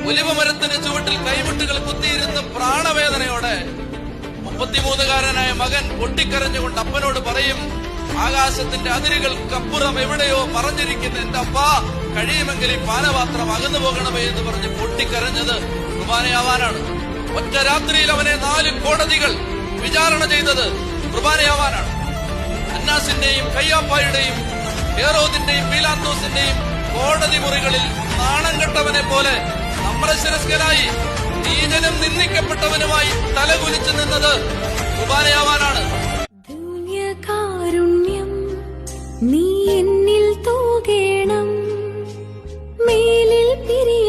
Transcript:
ഒലിവമരത്തിന് ചുവട്ടിൽ കൈമുട്ടുകൾ കുത്തിയിരുന്ന് പ്രാണവേദനയോടെ 33-കാരനായ മകൻ പൊട്ടിക്കരഞ്ഞുകൊണ്ട് അപ്പനോട് പറയും, ആകാശത്തിന്റെ അതിരുകൾക്കപ്പുറം എവിടെയോ പറഞ്ഞിരിക്കുന്ന എന്റെ അപ്പ, കഴിയുമെങ്കിൽ ഈ പാനപാത്രം അകന്നു പോകണമേ എന്ന് പറഞ്ഞ് പൊട്ടിക്കരഞ്ഞത് കുർബാനയാവാനാണ്. ഒറ്റ രാത്രിയിൽ അവനെ 4 കോടതികൾ വിചാരണ ചെയ്തത് കുർബാനയാവാനാണ്. അന്നാസിന്റെയും കയ്യാപ്പായുടെയും ഹേറോദിന്റെയും പീലാത്തോസിന്റെയും കോടതി മുറികളിൽ നാണം കെട്ടവനെ പോലെ നമ്രശിരസ്കനായി നീചനും നിന്ദിക്കപ്പെട്ടവനുമായി തലകുലിച്ചു നിന്നത് കുർബാനയാവാനാണ്. കാരുണ്യം നീ എന്നിൽ തൂകേണം, മേലിൽ പിരിയ